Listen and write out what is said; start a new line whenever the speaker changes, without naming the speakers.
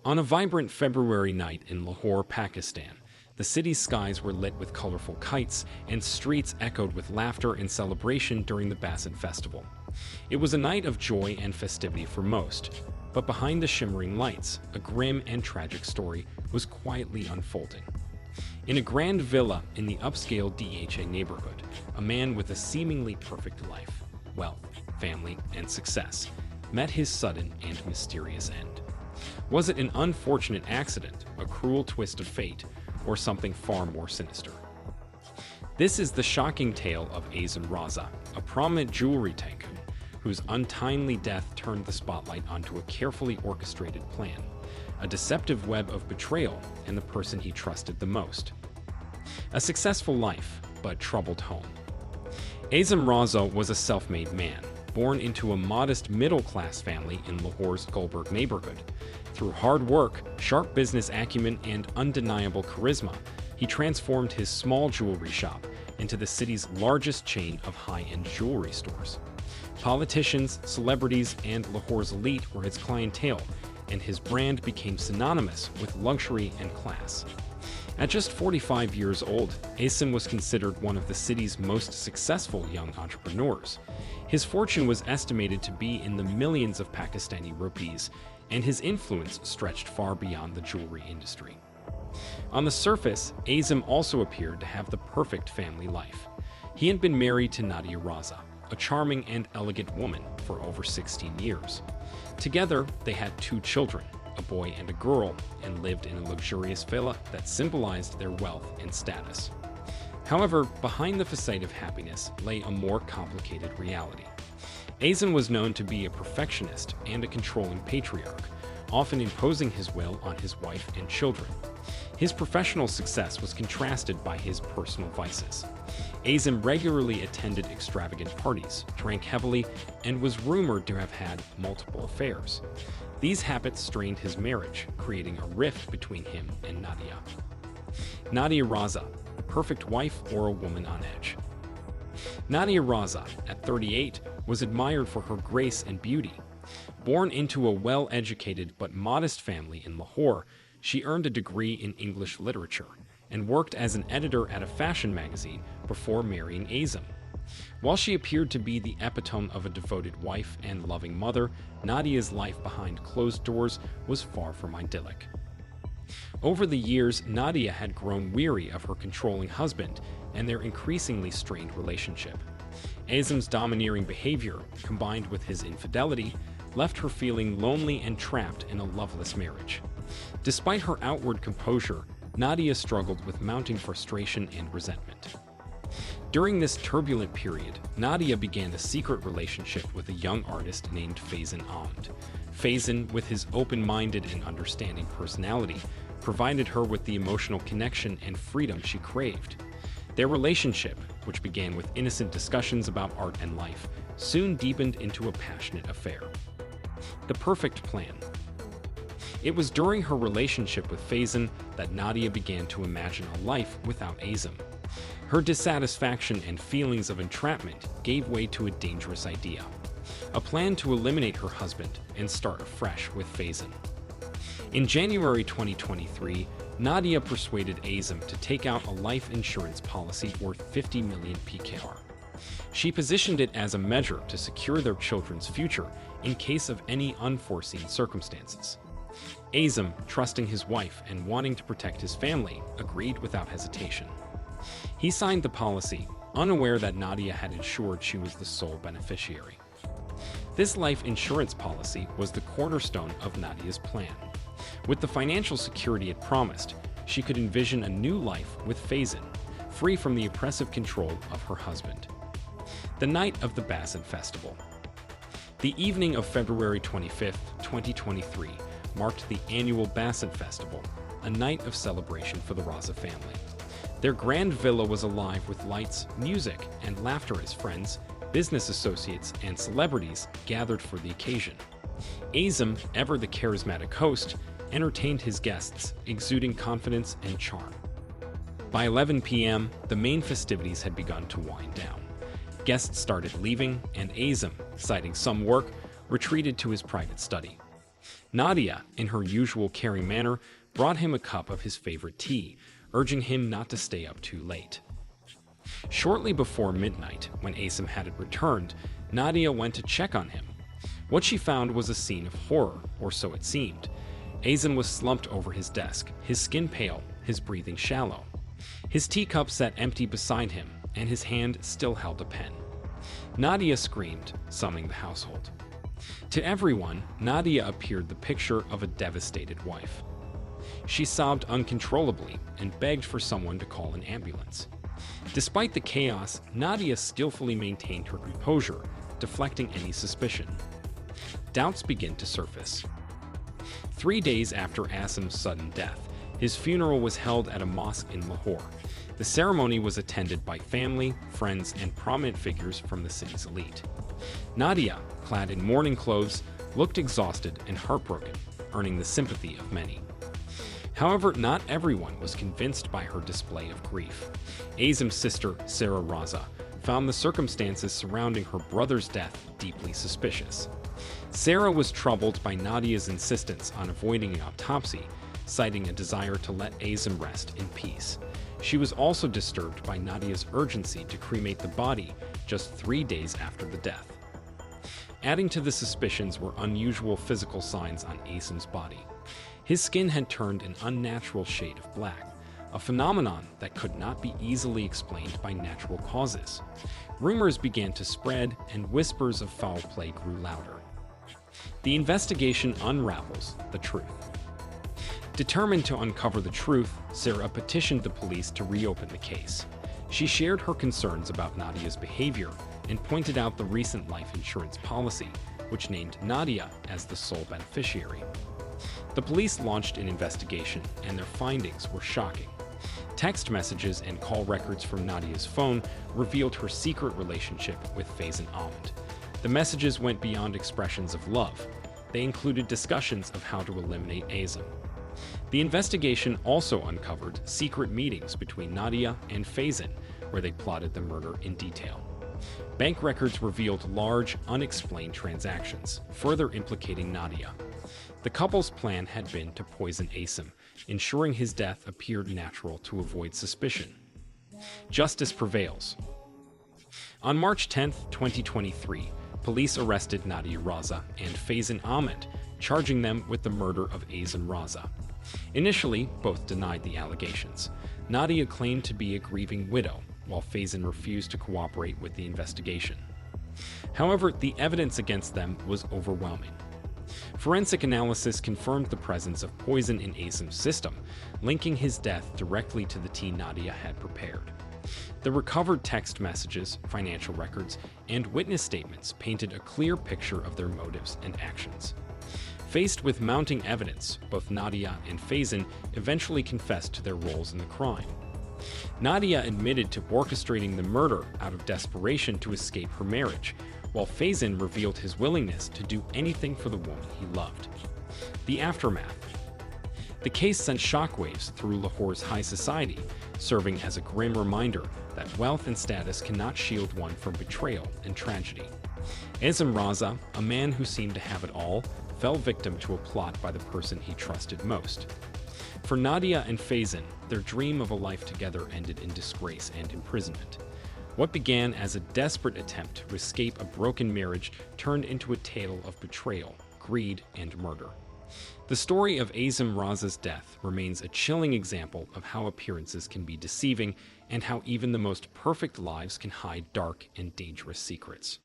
On a vibrant February night in Lahore, Pakistan, the city's skies were lit with colorful kites and streets echoed with laughter and celebration during the Basant Festival. It was a night of joy and festivity for most, but behind the shimmering lights, a grim and tragic story was quietly unfolding. In a grand villa in the upscale DHA neighborhood, a man with a seemingly perfect life, wealth, family, and success met his sudden and mysterious end. Was it an unfortunate accident, a cruel twist of fate, or something far more sinister? This is the shocking tale of Azam Raza, a prominent jewelry tycoon whose untimely death turned the spotlight onto a carefully orchestrated plan, a deceptive web of betrayal and the person he trusted the most. A successful life, but troubled home. Azam Raza was a self-made man, born into a modest middle-class family in Lahore's Gulberg neighborhood. Through hard work, sharp business acumen, and undeniable charisma, he transformed his small jewelry shop into the city's largest chain of high-end jewelry stores. Politicians, celebrities, and Lahore's elite were his clientele, and his brand became synonymous with luxury and class. At just 45 years old, Azam was considered one of the city's most successful young entrepreneurs. His fortune was estimated to be in the millions of Pakistani rupees, and his influence stretched far beyond the jewelry industry. On the surface, Azam also appeared to have the perfect family life. He had been married to Nadia Raza, a charming and elegant woman, for over 16 years. Together, they had 2 children, a boy and a girl, and lived in a luxurious villa that symbolized their wealth and status. However, behind the facade of happiness lay a more complicated reality. Azam was known to be a perfectionist and a controlling patriarch, often imposing his will on his wife and children. His professional success was contrasted by his personal vices. Azam regularly attended extravagant parties, drank heavily, and was rumored to have had multiple affairs. These habits strained his marriage, creating a rift between him and Nadia. Nadia Raza, the perfect wife or a woman on edge. Nadia Raza, at 38, was admired for her grace and beauty. Born into a well-educated but modest family in Lahore, she earned a degree in English literature and worked as an editor at a fashion magazine before marrying Azam. While she appeared to be the epitome of a devoted wife and loving mother, Nadia's life behind closed doors was far from idyllic. Over the years, Nadia had grown weary of her controlling husband and their increasingly strained relationship. Azam's domineering behavior, combined with his infidelity, left her feeling lonely and trapped in a loveless marriage. Despite her outward composure, Nadia struggled with mounting frustration and resentment. During this turbulent period, Nadia began a secret relationship with a young artist named Faizan Ahmed. Faizan, with his open-minded and understanding personality, provided her with the emotional connection and freedom she craved. Their relationship, which began with innocent discussions about art and life, soon deepened into a passionate affair. The perfect plan. It was during her relationship with Faizan that Nadia began to imagine a life without Azam. Her dissatisfaction and feelings of entrapment gave way to a dangerous idea: a plan to eliminate her husband and start afresh with Faizan. In January 2023, Nadia persuaded Azam to take out a life insurance policy worth 50 million PKR. She positioned it as a measure to secure their children's future in case of any unforeseen circumstances. Azam, trusting his wife and wanting to protect his family, agreed without hesitation. He signed the policy, unaware that Nadia had ensured she was the sole beneficiary. This life insurance policy was the cornerstone of Nadia's plan. With the financial security it promised, she could envision a new life with Faizan, free from the oppressive control of her husband. The night of the Basant Festival. The evening of February 25, 2023, marked the annual Basant Festival, a night of celebration for the Raza family. Their grand villa was alive with lights, music, and laughter as friends, business associates, and celebrities gathered for the occasion. Azam, ever the charismatic host, entertained his guests, exuding confidence and charm. By 11 p.m., the main festivities had begun to wind down. Guests started leaving, and Azam, citing some work, retreated to his private study. Nadia, in her usual caring manner, brought him a cup of his favorite tea, urging him not to stay up too late. Shortly before midnight, when Asim hadn't returned, Nadia went to check on him. What she found was a scene of horror, or so it seemed. Asim was slumped over his desk, his skin pale, his breathing shallow. His teacup sat empty beside him, and his hand still held a pen. Nadia screamed, summoning the household. To everyone, Nadia appeared the picture of a devastated wife. She sobbed uncontrollably and begged for someone to call an ambulance. Despite the chaos, Nadia skillfully maintained her composure, deflecting any suspicion. Doubts began to surface. 3 days after Asim's sudden death, his funeral was held at a mosque in Lahore. The ceremony was attended by family, friends, and prominent figures from the city's elite. Nadia, clad in mourning clothes, looked exhausted and heartbroken, earning the sympathy of many. However, not everyone was convinced by her display of grief. Asim's sister, Sarah Raza, found the circumstances surrounding her brother's death deeply suspicious. Sarah was troubled by Nadia's insistence on avoiding an autopsy, citing a desire to let Asim rest in peace. She was also disturbed by Nadia's urgency to cremate the body just 3 days after the death. Adding to the suspicions were unusual physical signs on Asim's body. His skin had turned an unnatural shade of black, a phenomenon that could not be easily explained by natural causes. Rumors began to spread, and whispers of foul play grew louder. The investigation unravels the truth. Determined to uncover the truth, Sarah petitioned the police to reopen the case. She shared her concerns about Nadia's behavior and pointed out the recent life insurance policy, which named Nadia as the sole beneficiary. The police launched an investigation, and their findings were shocking. Text messages and call records from Nadia's phone revealed her secret relationship with Faizan Ahmed. The messages went beyond expressions of love. They included discussions of how to eliminate Asim. The investigation also uncovered secret meetings between Nadia and Faizan, where they plotted the murder in detail. Bank records revealed large, unexplained transactions, further implicating Nadia. The couple's plan had been to poison Asim, ensuring his death appeared natural to avoid suspicion. Justice prevails. On March 10, 2023, police arrested Nadia Raza and Faizan Ahmed, charging them with the murder of Asim Raza. Initially, both denied the allegations. Nadia claimed to be a grieving widow, while Faizan refused to cooperate with the investigation. However, the evidence against them was overwhelming. Forensic analysis confirmed the presence of poison in Asim's system, linking his death directly to the tea Nadia had prepared. The recovered text messages, financial records, and witness statements painted a clear picture of their motives and actions. Faced with mounting evidence, both Nadia and Faizan eventually confessed to their roles in the crime. Nadia admitted to orchestrating the murder out of desperation to escape her marriage, while Faizan revealed his willingness to do anything for the woman he loved. The aftermath. The case sent shockwaves through Lahore's high society, serving as a grim reminder that wealth and status cannot shield one from betrayal and tragedy. Asim Raza, a man who seemed to have it all, fell victim to a plot by the person he trusted most. For Nadia and Faizan, their dream of a life together ended in disgrace and imprisonment. What began as a desperate attempt to escape a broken marriage turned into a tale of betrayal, greed, and murder. The story of Asim Raza's death remains a chilling example of how appearances can be deceiving and how even the most perfect lives can hide dark and dangerous secrets.